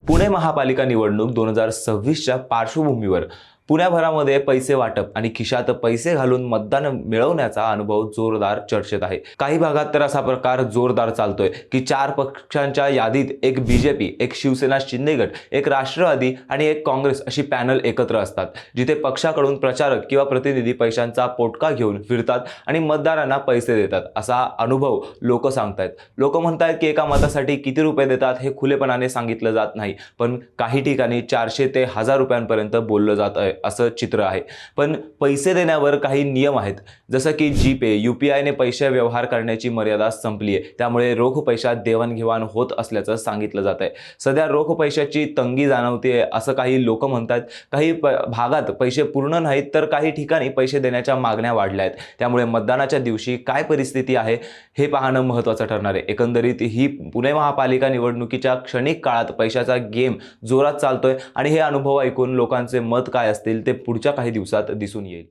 पुणे महापालिका निवडणूक 2026च्या पार्श्वभूमीवर पुण्याभरामध्ये पैसे वाटप आणि खिशात पैसे घालून मतदान मिळवण्याचा अनुभव जोरदार चर्चेत आहे। काही भागात तर असा प्रकार जोरदार चालतोय की 4 पक्षांच्या यादीत एक बीजेपी, एक शिवसेना शिंदे गट, एक राष्ट्रवादी आणि एक काँग्रेस अशी पॅनल एकत्र असतात, जिथे पक्षाकडून प्रचारक किंवा प्रतिनिधी पैशांचा पोटका घेऊन फिरतात आणि मतदारांना पैसे देतात असा अनुभव लोक सांगतायत। लोक म्हणतात की एका मतासाठी किती रुपये देतात हे खुलेपणाने सांगितलं जात नाही, पण काही ठिकाणी 400 ते 1000 रुपयांपर्यंत बोललं जात आहे असं चित्र आहे। पण पैसे देण्यावर काही नियम आहेत, जसं की जीपे, यूपीआयने पैसे व्यवहार करण्याची मर्यादा संपली आहे, त्यामुळे रोख पैशात देवाणघेवाण होत असल्याचं सांगितलं जात आहे। सध्या रोख पैशाची तंगी जाणवते असं काही लोक म्हणतात। काही भागात पैसे पूर्ण नाहीत, तर काही ठिकाणी पैसे देण्याच्या मागण्या वाढल्या आहेत। त्यामुळे मतदानाच्या दिवशी काय परिस्थिती आहे हे पाहणं महत्त्वाचं ठरणार आहे। एकंदरीत ही पुणे महापालिका निवडणुकीच्या क्षणिक काळात पैशाचा गेम जोरात चालतोय आणि हे अनुभव ऐकून लोकांचे मत काय असतील ते पुढच्या काही दिवसात दिसून येईल।